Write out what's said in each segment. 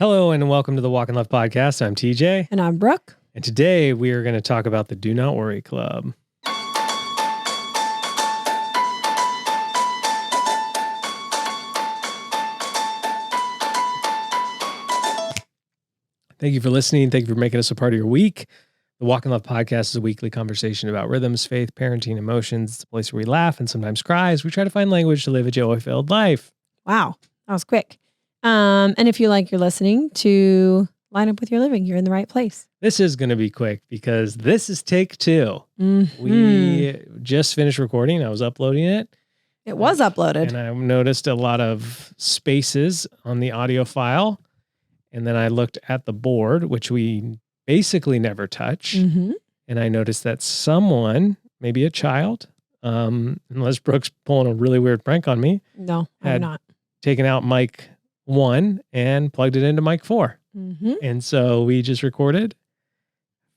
Hello and welcome to the Walk and Love podcast. I'm TJ. And I'm Brooke. And today we are going to talk about the Do Not Worry Club. Thank you for listening. Thank you for making us a part of your week. The Walk and Love podcast is a weekly conversation about rhythms, faith, parenting, emotions. It's a place where we laugh and sometimes cry as we try to find language to live a joy-filled life. Wow, that was quick. And if you like your listening to line up with your living, you're in the right place. This is going to be quick because this is take 2. Mm-hmm. We just finished recording. I was uploading it. It was uploaded. And I noticed a lot of spaces on the audio file. And then I looked at the board, which we basically never touch. Mm-hmm. And I noticed that someone, maybe a child, unless Brooke's pulling a really weird prank on me, No, had I'm not. taken out mic 1 and plugged it into mic 4. Mm-hmm. And so we just recorded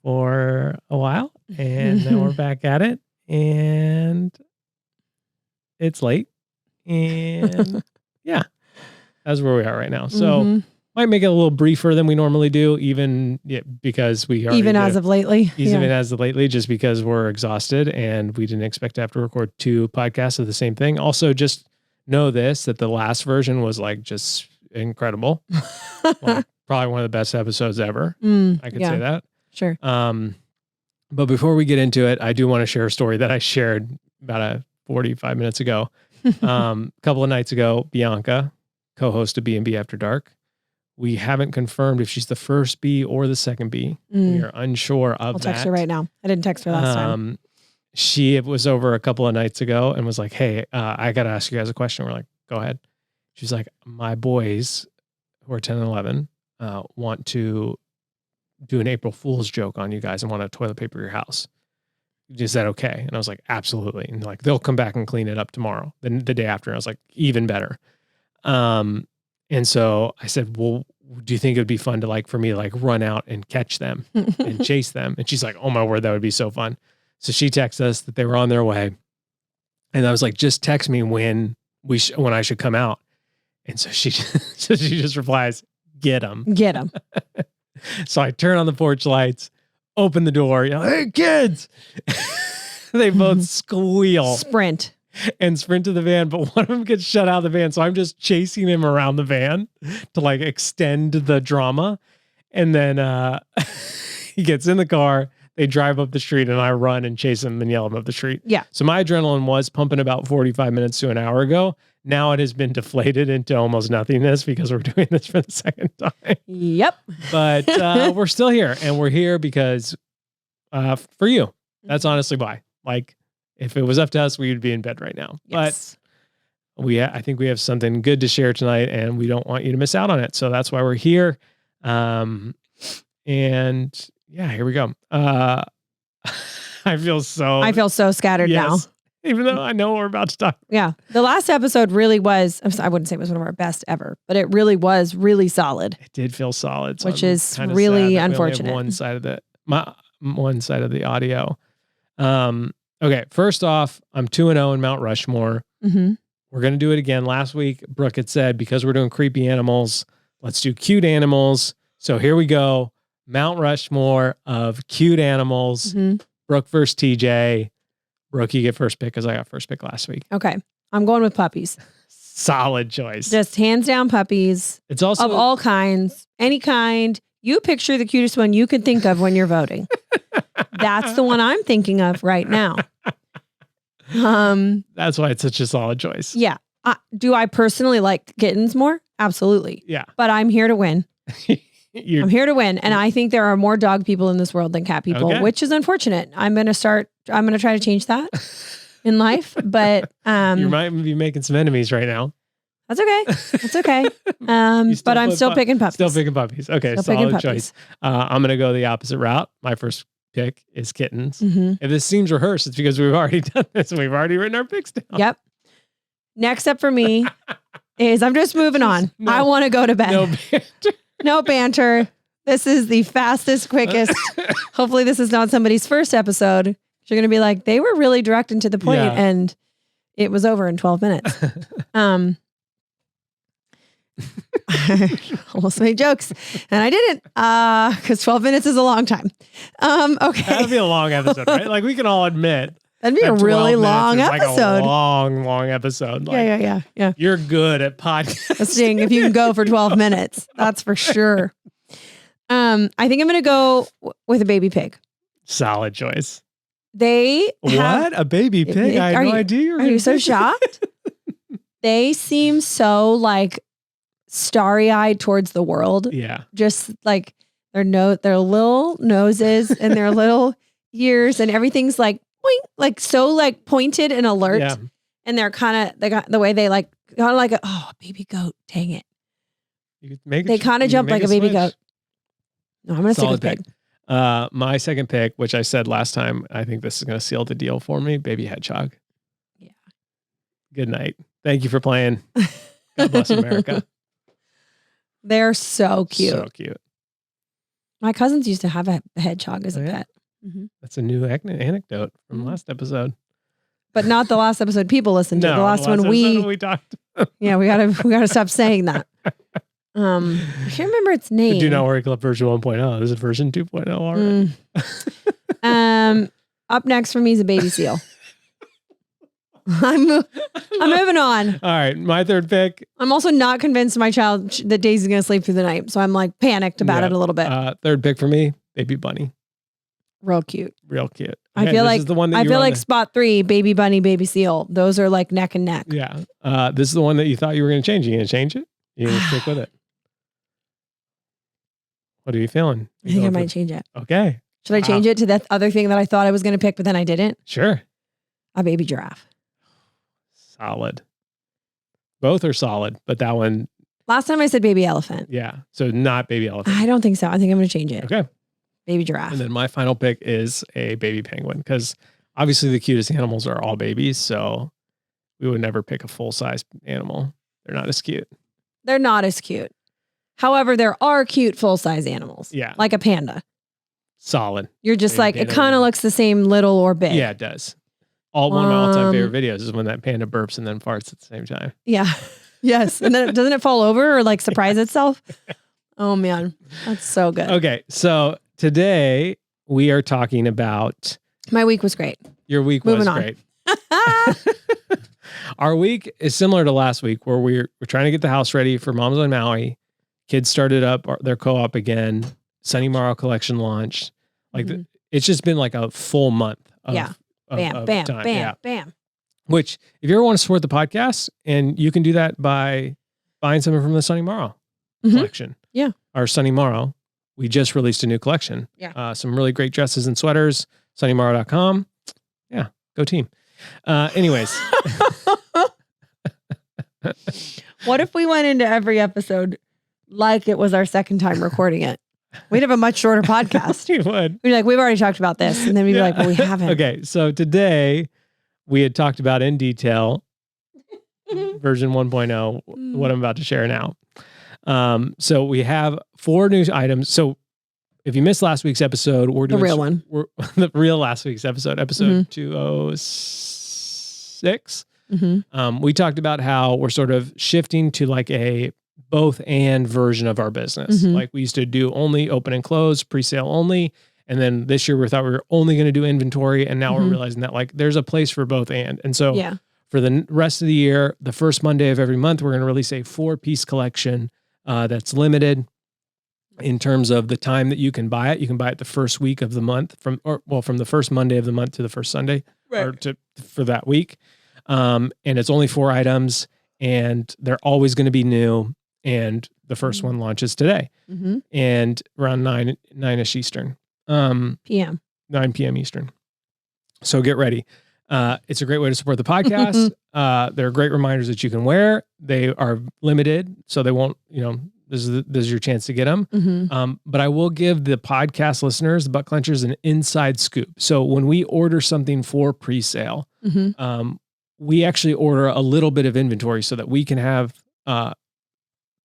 for a while and now we're back at it and it's late and yeah, that's where we are right now. So might make it a little briefer than we normally do, because we are even as of lately, just because we're exhausted and we didn't expect to have to record 2 podcasts of the same thing. Also, just know that the last version was like just incredible. Like, probably one of the best episodes ever. I could say that. Sure. But before we get into it, I do want to share a story that I shared about 45 minutes ago. A couple of nights ago, Bianca, co-host of B&B After Dark. We haven't confirmed if she's the first B or the second B. We are unsure of that. I'll text her right now. I didn't text her last time. She was over a couple of nights ago and was like, hey, I got to ask you guys a question. We're like, go ahead. She's like, my boys who are 10 and 11 want to do an April Fool's joke on you guys and want to toilet paper your house. Is that okay? And I was like, absolutely. And like, they'll come back and clean it up tomorrow. Then the day after, I was like, even better. And so I said, well, do you think it would be fun to for me to run out and catch them and chase them? And she's like, oh my word, that would be so fun. So she texted us that they were on their way. And I was like, just text me when I should come out. And so she just replies, get them. Get them. So I turn on the porch lights, open the door, hey kids. They both squeal. Sprint to the van, but one of them gets shut out of the van. So I'm just chasing him around the van to extend the drama. And then he gets in the car, they drive up the street and I run and chase him and yell him up the street. Yeah. So my adrenaline was pumping about 45 minutes to an hour ago. Now it has been deflated into almost nothingness because we're doing this for the second time. Yep. But we're still here and we're here because for you. That's honestly why. If it was up to us, we would be in bed right now. Yes. But I think we have something good to share tonight and we don't want you to miss out on it. So that's why we're here. And yeah, here we go. I feel so scattered now. Even though I know what we're about to talk. Yeah. The last episode really was, I wouldn't say it was one of our best ever, but it really was really solid. It did feel solid. So which is really unfortunate. One side of the audio. Okay, first off, I'm 2-0 in Mount Rushmore. Mm-hmm. We're going to do it again. Last week, Brooke had said, because we're doing creepy animals, let's do cute animals. So here we go. Mount Rushmore of cute animals. Mm-hmm. Brooke versus TJ. Brooke, you get first pick because I got first pick last week. Okay. I'm going with puppies. Solid choice. Just hands down puppies. It's also of all kinds, any kind. You picture the cutest one you can think of when you're voting. That's the one I'm thinking of right now. That's why it's such a solid choice. Yeah. Do I personally like kittens more? Absolutely. Yeah. But I'm here to win. I'm here to win. And I think there are more dog people in this world than cat people, which is unfortunate. I'm going to try to change that in life. But you might be making some enemies right now. That's okay. That's okay. But I'm still picking puppies. Still picking puppies. Okay. Solid choice. I'm going to go the opposite route. My first pick is kittens. Mm-hmm. If this seems rehearsed, it's because we've already done this and we've already written our picks down. Yep. Next up for me is I'm just moving on. No, I want to go to bed. No banter. No banter. This is the fastest, quickest. Hopefully this is not somebody's first episode. You're going to be like, they were really direct and to the point, and it was over in 12 minutes. almost made jokes and I didn't, because 12 minutes is a long time. Okay. That'd be a long episode, right? Like we can all admit. That'd be a really long episode. Like a long episode. Like, yeah. You're good at podcasting if you can go for 12 minutes. That's for sure. I think I'm going to go with a baby pig. Solid choice. What? A baby pig? I had no idea. Are you so shocked? They seem so like starry-eyed towards the world. Yeah. Just like their little noses and their little ears and everything's like boing, like so like pointed and alert. Yeah. And they're they got the way they like kind of like a baby goat. Dang it. They kind of jump like a baby goat. No, I'm going to stick with pig. My second pick, which I said last time, I think this is going to seal the deal for me. Baby hedgehog. Yeah. Good night. Thank you for playing. God bless America. They're so cute. So cute. My cousins used to have a hedgehog as a pet. Mm-hmm. That's a new anecdote from last episode. But not the last episode people listened to. No, the last one we talked. Yeah, we gotta stop saying that. I can't remember its name. The Do Not Worry Club version 1.0. This is version 2.0 already. Up next for me is a baby seal. I'm moving on. All right, my third pick. I'm also not convinced my child that Daisy's gonna sleep through the night, so I'm like panicked about it a little bit. Third pick for me, baby bunny. Real cute. Real cute. I feel like spot 3, baby bunny, baby seal. Those are like neck and neck. Yeah. This is the one that you thought you were going to change. You going to change it? You going to stick with it? What are you feeling? I think I might change it. Okay. Should I change it to that other thing that I thought I was going to pick, but then I didn't? Sure. A baby giraffe. Solid. Both are solid, but that one. Last time I said baby elephant. Yeah. So not baby elephant. I don't think so. I think I'm going to change it. Okay. Baby giraffe. And then my final pick is a baby penguin because obviously the cutest animals are all babies. So we would never pick a full-size animal. They're not as cute. They're not as cute. However, there are cute full-size animals. Yeah. Like a panda. Solid. You're just like, it kind of looks the same little or big. Yeah, it does. One of my all-time favorite videos is when that panda burps and then farts at the same time. Yeah. Yes. And then doesn't it fall over or like surprise itself? Oh, man. That's so good. Okay. So today we are talking about... My week was great. Your week was great. Our week is similar to last week where we're trying to get the house ready for Moms on Maui. Kids started up their co-op again. Sunny Morrow collection launched. Like it's just been like a full month of, bam. Which if you ever want to support the podcast, and you can do that by buying something from the Sunny Morrow collection. Yeah. Our Sunny Morrow. We just released a new collection. Yeah. Some really great dresses and sweaters. SunnyMorrow.com. Yeah. Go team. Anyways. What if we went into every episode like it was our second time recording it? We'd have a much shorter podcast. We would. We'd be like, we've already talked about this. And then we'd be like, well, we haven't. Okay. So today we had talked about in detail version 1.0, what I'm about to share now. So we have 4 new items. So if you missed last week's episode, we're doing the real one. The real last week's episode 206. We talked about how we're sort of shifting to like a both and version of our business. Like we used to do only open and close, pre-sale only. And then this year we thought we were only going to do inventory. And now we're realizing that like there's a place for both and so for the rest of the year, the first Monday of every month, we're going to release a 4-piece collection that's limited in terms of the time that you can buy it. You can buy it the first week of the month from the first Monday of the month to the first Sunday for that week. And it's only 4 items and they're always going to be new. And the first one launches today and around 9-ish Eastern. PM. 9 p.m. Eastern. So get ready. It's a great way to support the podcast. There are great reminders that you can wear. They are limited, so they won't, this is your chance to get them. But I will give the podcast listeners, the butt clenchers, an inside scoop. So when we order something for pre-sale, we actually order a little bit of inventory so that we can have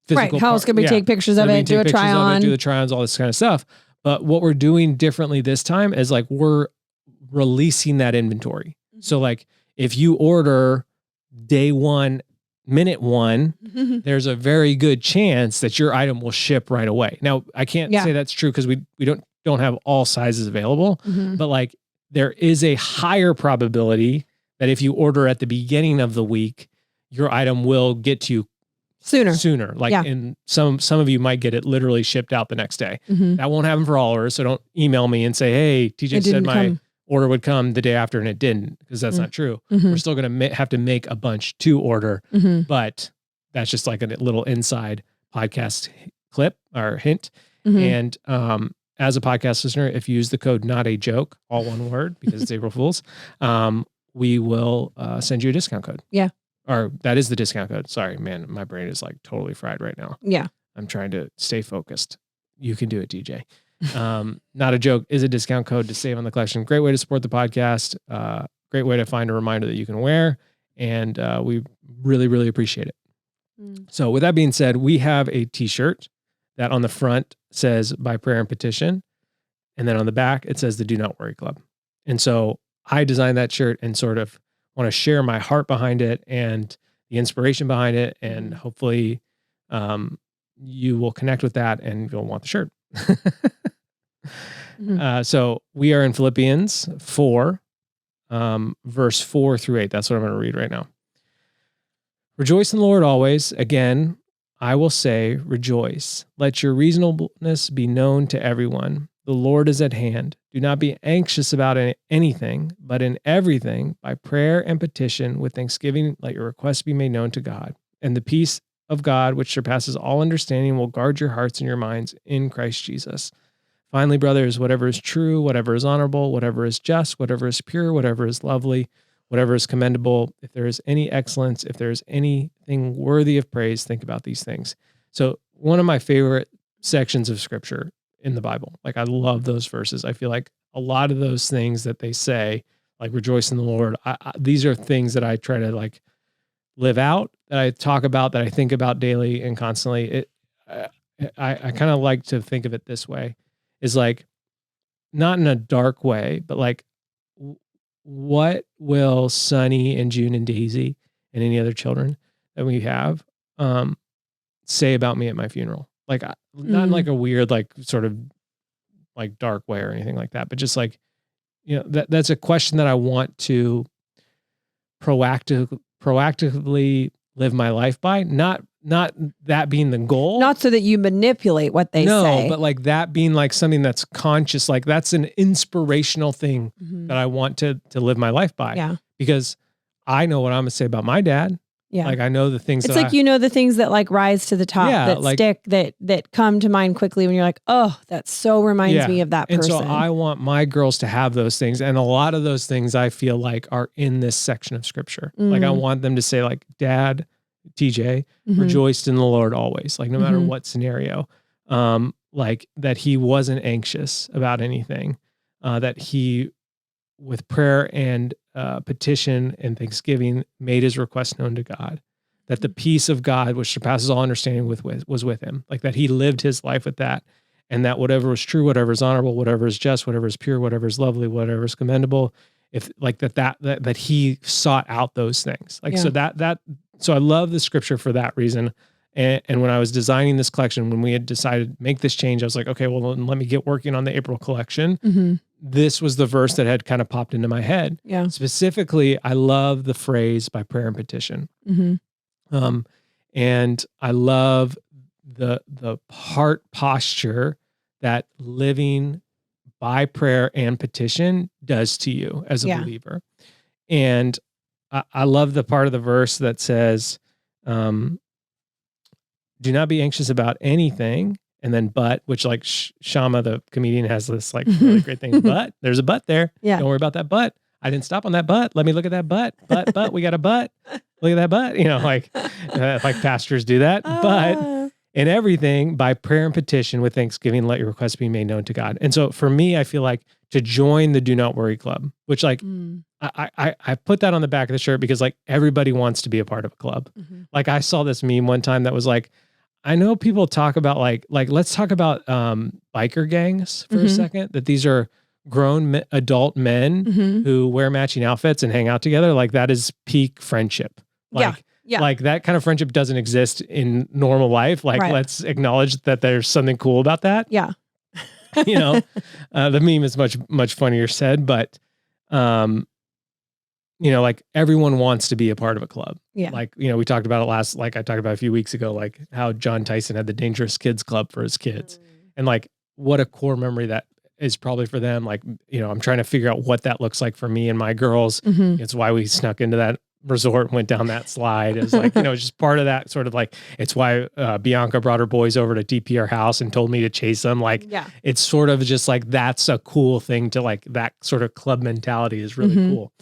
physical. Right. How else can we take pictures of it, do a try on, do the try-ons, all this kind of stuff. But what we're doing differently this time is like we're releasing that inventory. So like if you order day 1 minute one, there's a very good chance that your item will ship right away. Now, I can't say that's true because we don't have all sizes available, but like there is a higher probability that if you order at the beginning of the week, your item will get to you sooner. Like in some of you might get it literally shipped out the next day. That won't happen for all orders. So don't email me and say, hey, TJ said my order would come the day after and it didn't, because that's not true. We're still going to have to make a bunch to order, but that's just like a little inside podcast clip or hint. And as a podcast listener, if you use the code not a joke, all one word, because it's April Fool's, we will send you a discount code. Yeah. Or that is the discount code. Sorry, man, my brain is like totally fried right now. Yeah. I'm trying to stay focused. You can do it, DJ. Not a joke is a discount code to save on the collection. Great way to support the podcast. Great way to find a reminder that you can wear. And we really, really appreciate it. So with that being said, we have a t-shirt that on the front says by prayer and petition. And then on the back, it says the Do Not Worry Club. And so I designed that shirt and sort of want to share my heart behind it and the inspiration behind it. And hopefully you will connect with that and you'll want the shirt. So we are in Philippians 4, verse 4 through 8. That's what I'm going to read right now. Rejoice in the Lord always. Again, I will say, rejoice. Let your reasonableness be known to everyone. The Lord is at hand. Do not be anxious about anything, but in everything, by prayer and petition, with thanksgiving, let your requests be made known to God. And the peace of God, which surpasses all understanding, will guard your hearts and your minds in Christ Jesus. Finally, brothers, whatever is true, whatever is honorable, whatever is just, whatever is pure, whatever is lovely, whatever is commendable, if there is any excellence, if there is anything worthy of praise, think about these things. So one of my favorite sections of scripture in the Bible, like I love those verses. I feel like a lot of those things that they say, like rejoice in the Lord, these are things that I try to like live out, that I talk about, that I think about daily and constantly. I kind of like to think of it this way, is like not in a dark way, but like what will Sunny and June and Daisy and any other children that we have say about me at my funeral? Like not in like a weird, like sort of like dark way or anything like that, but just like, you know, that's a question that I want to proactively live my life by. Not that being the goal. Not so that you manipulate what they say. No, but like that being like something that's conscious, like that's an inspirational thing that I want to live my life by. Yeah. Because I know what I'm going to say about my dad. Yeah. Like I know the things it's like, you know, the things that like rise to the top, that like, stick, that come to mind quickly when you're like, oh, that so reminds me of that person. And so I want my girls to have those things. And a lot of those things I feel like are in this section of scripture. Like I want them to say like, Dad, TJ, rejoiced in the Lord always, like no matter what scenario, like that he wasn't anxious about anything, that he, with prayer and petition and thanksgiving, made his request known to God, that the peace of God, which surpasses all understanding, was with him, like that he lived his life with that, and that whatever was true, whatever is honorable, whatever is just, whatever is pure, whatever is lovely, whatever is commendable, if like that he sought out those things, like so I love the scripture for that reason. And when I was designing this collection, when we had decided to make this change, I was like, okay, well, let me get working on the April collection. This was the verse that had kind of popped into my head. Yeah. Specifically, I love the phrase by prayer and petition. And I love the heart posture that living by prayer and petition does to you as a believer. And I love the part of the verse that says, do not be anxious about anything. And then but, which like Shama, the comedian, has this like really great thing. But there's a but there. Yeah. Don't worry about that but. I didn't stop on that but. Let me look at that but. But we got a but. Look at that but. You know, like pastors do that. But in everything, by prayer and petition with thanksgiving, let your requests be made known to God. And so for me, I feel like to join the Do Not Worry Club, which like I put that on the back of the shirt because like everybody wants to be a part of a club. Like I saw this meme one time that was like, I know people talk about like let's talk about biker gangs for a second, that these are grown adult men who wear matching outfits and hang out together. Like that is peak friendship. Like Yeah. Like that kind of friendship doesn't exist in normal life. Like let's acknowledge that there's something cool about that. Yeah. The meme is much funnier said, but like everyone wants to be a part of a club. Yeah. Like, we talked about it I talked about a few weeks ago, like how John Tyson had the Dangerous Kids Club for his kids. And like, what a core memory that is probably for them. Like, I'm trying to figure out what that looks like for me and my girls. It's why we snuck into that resort and went down that slide. It's like, it's just part of that sort of like, it's why Bianca brought her boys over to DP our house and told me to chase them. Like, it's sort of just like, that's a cool thing to like, that sort of club mentality is really cool.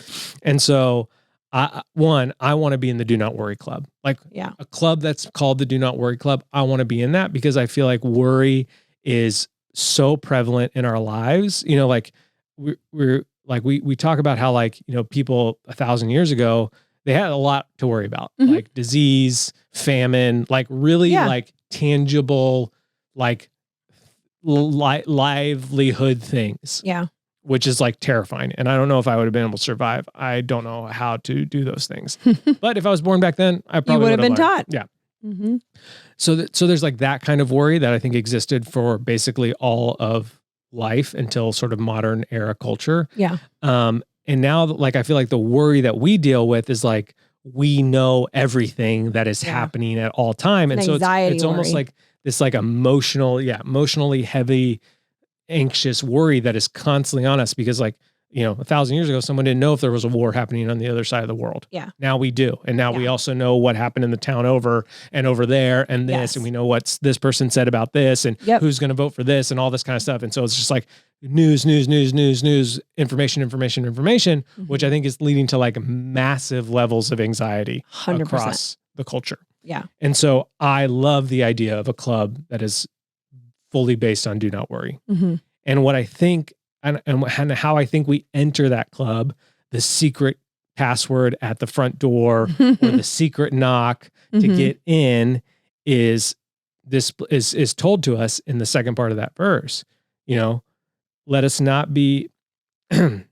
And so I want to be in the Do Not Worry Club, like a club that's called the Do Not Worry Club. I want to be in that because I feel like worry is so prevalent in our lives. Like we're like, we talk about how like, people 1,000 years ago, they had a lot to worry about, like disease, famine, like really like tangible, like livelihood things. Yeah. Which is like terrifying. And I don't know if I would have been able to survive. I don't know how to do those things. But if I was born back then, I probably would have been learned. taught. Yeah. So there's like that kind of worry that I think existed for basically all of life until sort of modern era culture. Yeah. And now, like, I feel like the worry that we deal with is like, we know everything that is happening at all time. And so it's almost like this like emotionally heavy, anxious worry that is constantly on us because like, 1,000 years ago, someone didn't know if there was a war happening on the other side of the world. Yeah. Now we do. And now we also know what happened in the town over and over there and this, and we know what this person said about this and who's going to vote for this and all this kind of stuff. And so it's just like news, information, which I think is leading to like massive levels of anxiety 100%. Across the culture. Yeah. And so I love the idea of a club that is fully based on Do Not Worry. And what I think and how I think we enter that club, the secret password at the front door or the secret knock to get in is told to us in the second part of that verse. Let us not be, do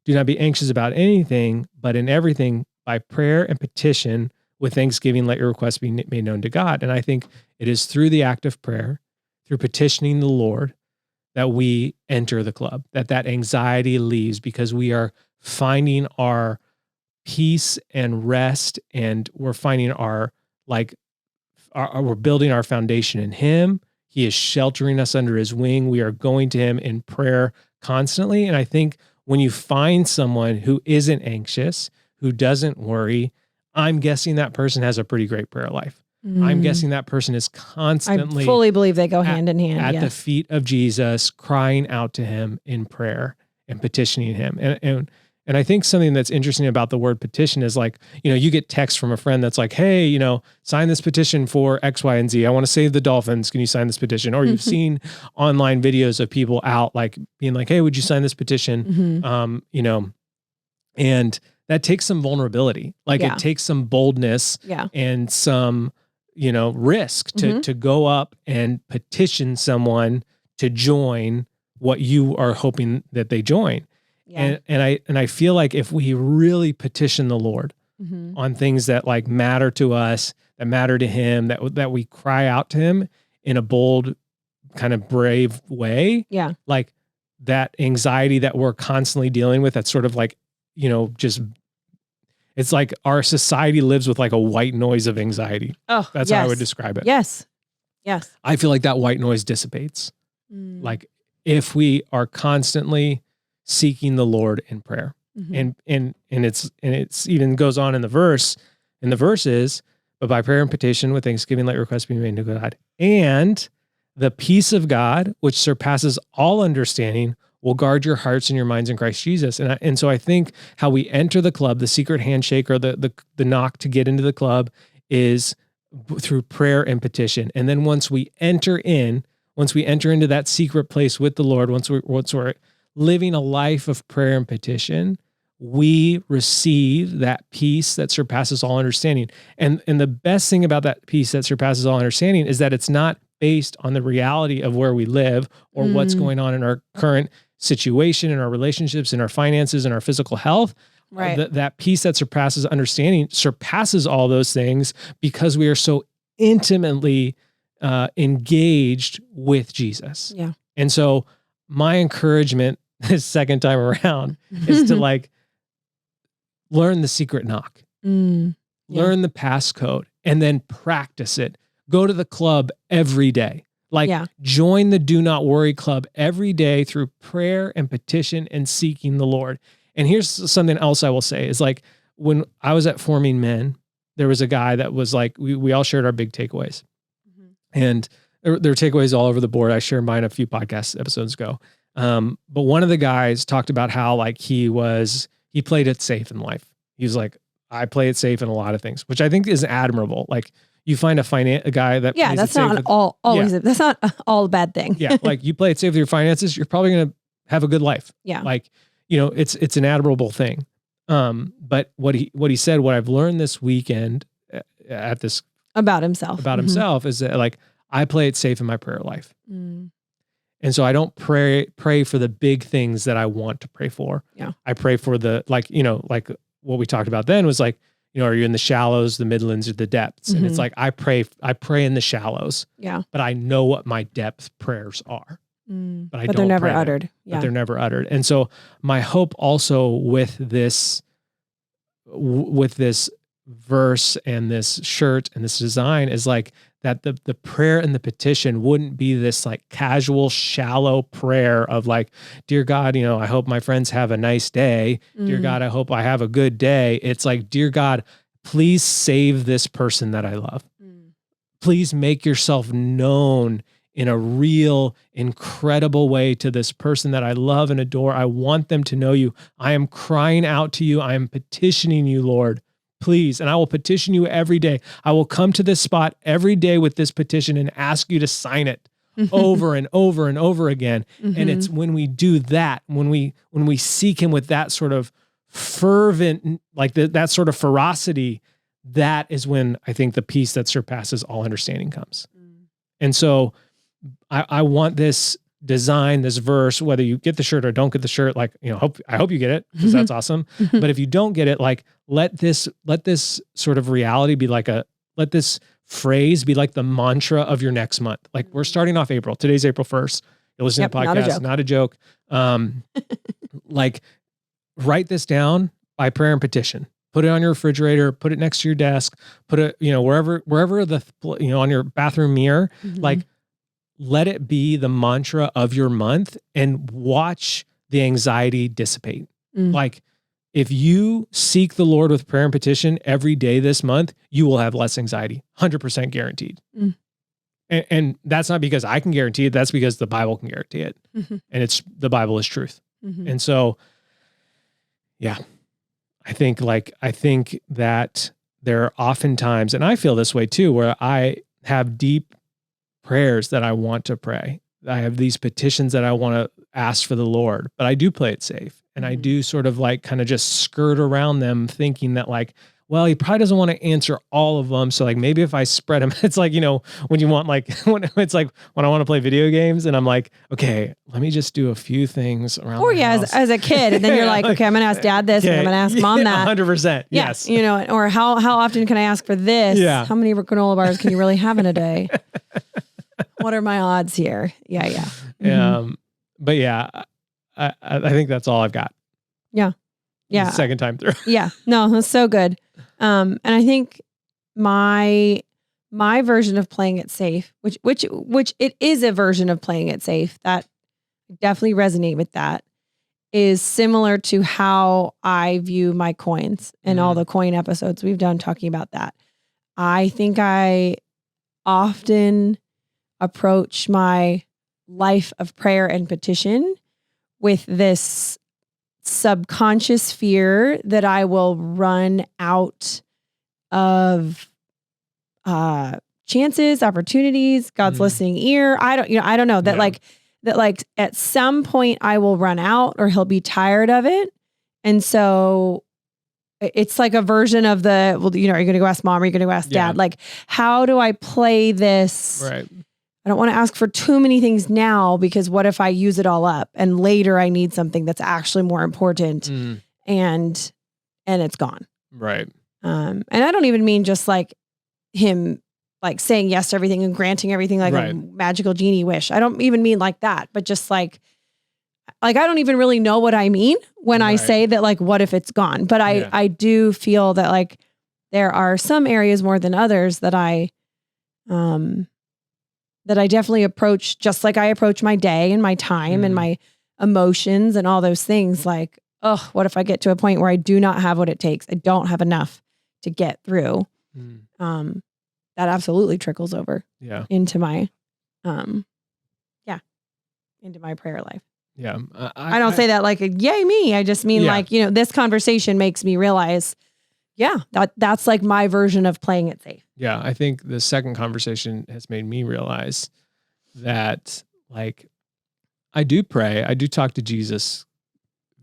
not be anxious about anything, but in everything by prayer and petition with thanksgiving, let your requests be made known to God. And I think it is through the act of prayer, through petitioning the Lord, that we enter the club, that anxiety leaves because we are finding our peace and rest, and we're finding we're building our foundation in Him. He is sheltering us under His wing. We are going to Him in prayer constantly. And I think when you find someone who isn't anxious, who doesn't worry, I'm guessing that person has a pretty great prayer life. I'm guessing that person is constantly, I fully believe they go hand in hand at the feet of Jesus, crying out to Him in prayer and petitioning Him. And I think something that's interesting about the word petition is like, you get text from a friend that's like, hey, sign this petition for X, Y, and Z. I want to save the Dolphins. Can you sign this petition? Or you've seen online videos of people out like being like, hey, would you sign this petition? And that takes some vulnerability. Like it takes some boldness and some risk to go up and petition someone to join what you are hoping that they join. Yeah. And I feel like if we really petition the Lord on things that like matter to us, that matter to Him, that we cry out to Him in a bold, kind of brave way. Yeah. Like that anxiety that we're constantly dealing with, that's sort of like, just it's like our society lives with like a white noise of anxiety. Oh, that's how I would describe it. Yes. I feel like that white noise dissipates. Like if we are constantly seeking the Lord in prayer. And it's even goes on in the verses, but by prayer and petition with thanksgiving, let your requests be made to God. And the peace of God, which surpasses all understanding, will guard your hearts and your minds in Christ Jesus. And so I think how we enter the club, the secret handshake or the knock to get into the club is through prayer and petition. And then once we enter into that secret place with the Lord, once we're living a life of prayer and petition, we receive that peace that surpasses all understanding. And the best thing about that peace that surpasses all understanding is that it's not based on the reality of where we live or what's going on in our current situation, in our relationships, in our finances, in our physical health. Right. That peace that surpasses understanding surpasses all those things because we are so intimately engaged with Jesus. Yeah. And so my encouragement this second time around is to like learn the secret knock, learn the passcode, and then practice it. Go to the club every day. Like join the Do Not Worry Club every day through prayer and petition and seeking the Lord. And here's something else I will say is like when I was at Forming Men, there was a guy that was like, we all shared our big takeaways. And there are takeaways all over the board. I shared mine a few podcast episodes ago. But one of the guys talked about how like he played it safe in life. He was like, I play it safe in a lot of things, which I think is admirable. Like you find a guy that plays that's it safe not always that's not all a bad thing. Like you play it safe with your finances, you're probably going to have a good life. Yeah. Like, you know, it's an admirable thing. But what he said, what I've learned this weekend at this about himself is that like I play it safe in my prayer life. And so I don't pray for the big things that I want to pray for. Yeah. I pray for the, like, you know, like what we talked about then was like, you know, are you in the shallows, the midlands, or the depths? And it's like, I pray in the shallows. Yeah. But I know what my depth prayers are. But they're never uttered. But they're never uttered. And so my hope also with this verse and this shirt and this design is like that the prayer and the petition wouldn't be this like casual, shallow prayer of like, dear God, you know, I hope my friends have a nice day. Dear God, I hope I have a good day. It's like, dear God, please save this person that I love. Please make yourself known in a real, incredible way to this person that I love and adore. I want them to know you. I am crying out to you. I am petitioning you, Lord. Please. And I will petition you every day. I will come to this spot every day with this petition and ask you to sign it over and over and over again. And it's when we do that, when we seek him with that sort of fervent, like that sort of ferocity, that is when I think the peace that surpasses all understanding comes. And so I want this design, this verse, whether you get the shirt or don't get the shirt, like, you know, I hope you get it because that's awesome. But if you don't get it, like let this sort of reality be like let this phrase be like the mantra of your next month. Like we're starting off April. Today's April 1st. You're listening to the podcast, not a joke. Like write this down by prayer and petition. Put it on your refrigerator, put it next to your desk, put it, you know, wherever on your bathroom mirror, like let it be the mantra of your month and watch the anxiety dissipate. Like if you seek the Lord with prayer and petition every day this month, you will have less anxiety, 100% guaranteed. And that's not because I can guarantee it. That's because the Bible can guarantee it. And the Bible is truth. And so, yeah, I think that there are often times, and I feel this way too, where I have deep prayers that I want to pray. I have these petitions that I want to ask for the Lord, but I do play it safe. And I do sort of like kind of just skirt around them thinking that like, well, he probably doesn't want to answer all of them. So like, maybe if I spread them, it's like, you know, when you want like, it's like when I want to play video games and I'm like, okay, let me just do a few things around. Or as a kid. And then you're like, okay, I'm going to ask dad this and I'm going to ask mom that. 100%. Yeah, Yes. You know, or how often can I ask for this? Yeah. How many granola bars can you really have in a day? What are my odds here? Yeah. But yeah, I think that's all I've got. Yeah. Second time through. Yeah. No, that's so good. And I think my version of playing it safe, which it is a version of playing it safe that definitely resonate with that, is similar to how I view my coins and all the coin episodes we've done talking about that. I think I often approach my life of prayer and petition with this subconscious fear that I will run out of chances, opportunities, God's listening ear. I don't know that like at some point I will run out or he'll be tired of it. And so it's like a version of the, well, you know, are you going to go ask mom? Or are you going to go ask dad? Like, how do I play this? Right. I don't want to ask for too many things now because what if I use it all up and later I need something that's actually more important? And and it's gone. Right. And I don't even mean just like him like saying yes to everything and granting everything like Right. a magical genie wish. I don't even mean like that, but just like I don't even really know what I mean when I Right. say that, like, what if it's gone? But Yeah. I do feel that like there are some areas more than others that I definitely approach just like I approach my day and my time and my emotions and all those things. Like, oh, what if I get to a point where I do not have what it takes? I don't have enough to get through. That absolutely trickles over Yeah. into my, into my prayer life. Yeah. I don't say that like, yay me. I just mean like, this conversation makes me realize, that's like my version of playing it safe. Yeah. I think the second conversation has made me realize that like I do pray. I do talk to Jesus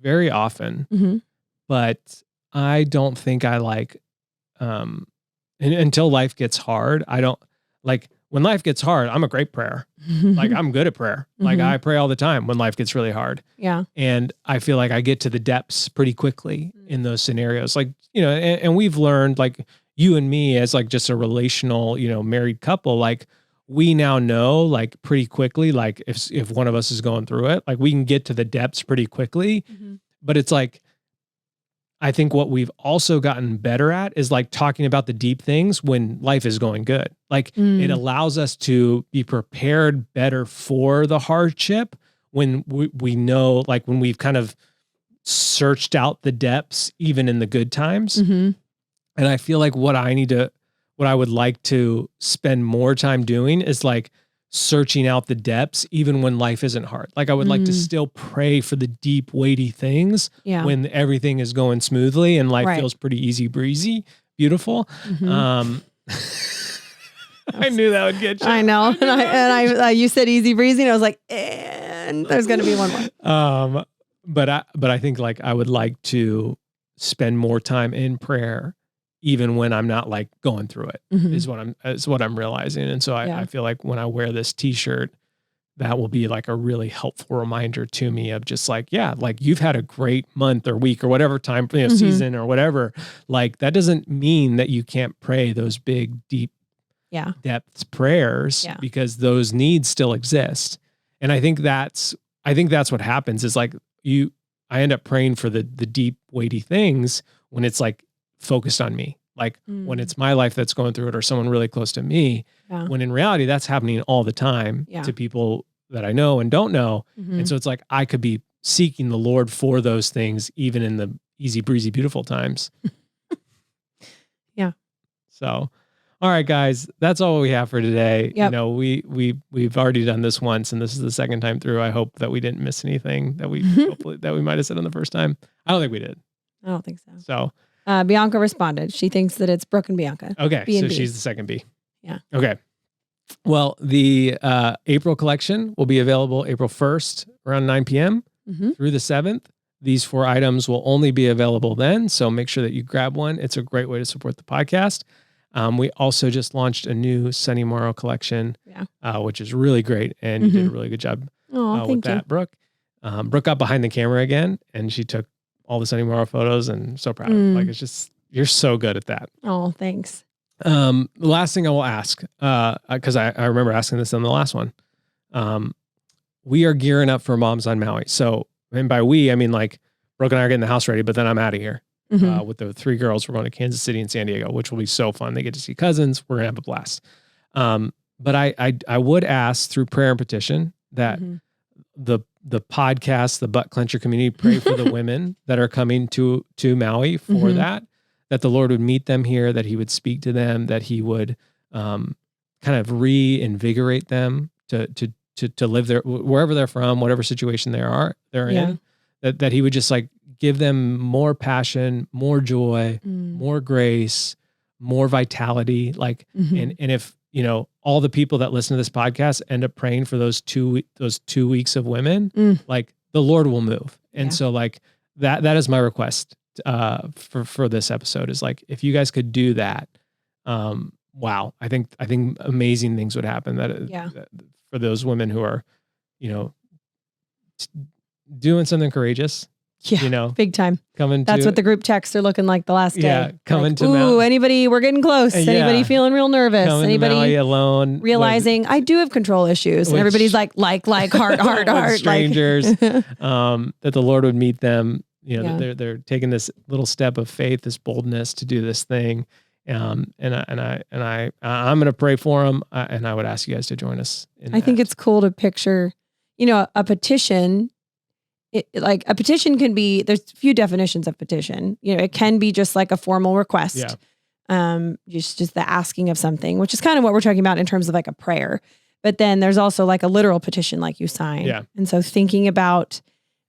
very often, but I don't think I like, until life gets hard, I don't like when life gets hard, I'm a great prayer. Like I'm good at prayer. Like I pray all the time when life gets really hard. Yeah. And I feel like I get to the depths pretty quickly in those scenarios. Like, and we've learned like you and me as like just a relational, married couple, like we now know like pretty quickly, like if one of us is going through it, like we can get to the depths pretty quickly. But it's like, I think what we've also gotten better at is like talking about the deep things when life is going good. Like it allows us to be prepared better for the hardship when we know, like when we've kind of searched out the depths, even in the good times. And I feel like what I would like to spend more time doing is like searching out the depths, even when life isn't hard. Like I would like to still pray for the deep, weighty things when everything is going smoothly and life feels pretty easy breezy, beautiful. I knew that would get you. I know. And I you said easy breezy and I was like, and there's going to be one more. But I think like I would like to spend more time in prayer, even when I'm not like going through it, is what I'm realizing. And so I feel like when I wear this t-shirt, that will be like a really helpful reminder to me of just like, like you've had a great month or week or whatever time, season or whatever. Like that doesn't mean that you can't pray those big, deep, depth prayers because those needs still exist. And I think that's what happens is like I end up praying for the deep, weighty things when it's like focused on me. Like when it's my life that's going through it or someone really close to me, when in reality that's happening all the time to people that I know and don't know. And so it's like, I could be seeking the Lord for those things, even in the easy breezy, beautiful times. So, all right, guys, that's all we have for today. Yep. We've already done this once and this is the second time through. I hope that we didn't miss anything that hopefully that we might've said on the first time. I don't think we did. I don't think so. So, Bianca responded. She thinks that it's Brooke and Bianca. Okay. B&B. So she's the second B. Yeah. Okay. Well, the April collection will be available April 1st around 9 p.m. Through the 7th. These 4 items will only be available then. So make sure that you grab one. It's a great way to support the podcast. We also just launched a new Sunny Morrow collection, which is really great. And you did a really good job with that, Brooke. Brooke got behind the camera again and she took all the Sunny Morrow photos and so proud of it. Like, it's just, you're so good at that. Oh, thanks. The last thing I will ask, cause I remember asking this on the last one. We are gearing up for Moms on Maui. So, and by we, I mean like Brooke and I are getting the house ready, but then I'm out of here with the 3 girls. We're going to Kansas City and San Diego, which will be so fun. They get to see cousins. We're gonna have a blast. But I would ask through prayer and petition that the podcast, the Butt Clencher community, pray for the women that are coming to Maui for that the Lord would meet them here, that he would speak to them, that he would kind of reinvigorate them to live there, wherever they're from, whatever situation they're in, that he would just like give them more passion, more joy, more grace, more vitality. Like, and if, all the people that listen to this podcast end up praying for those 2 weeks of women, like the Lord will move. And so like that is my request for this episode is like, if you guys could do that, wow, I think amazing things would happen that for those women who are, doing something courageous Yeah, big time. coming That's to, what the group texts are looking like the last day. Yeah, coming like, to ooh, Mount- anybody, we're getting close. Yeah. Anybody feeling real nervous? coming to Maui Anybody alone, realizing I do have control issues? And Which- everybody's like, heart, with strangers, Like, that the Lord would meet them. You know, Yeah. they're taking this little step of faith, this boldness to do this thing. And I'm going to pray for them. And I would ask you guys to join us. I think it's cool to picture, a petition. Like a petition can be, there's a few definitions of petition. It can be just like a formal request. Yeah. Just the asking of something, which is kind of what we're talking about in terms of like a prayer. But then there's also like a literal petition, like you sign. Yeah. And so thinking about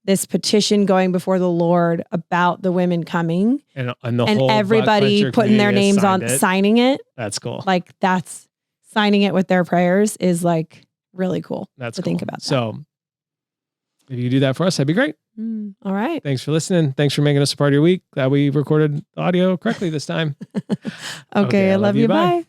this petition going before the Lord about the women coming and the and whole everybody Black Quencher putting their community has names on signed it. signing it. That's cool. Like that's signing it with their prayers is like really cool That's to cool. think about. That. So if you do that for us, that'd be great. All right. Thanks for listening. Thanks for making us a part of your week. Glad we recorded the audio correctly this time. Okay. I love you. Bye.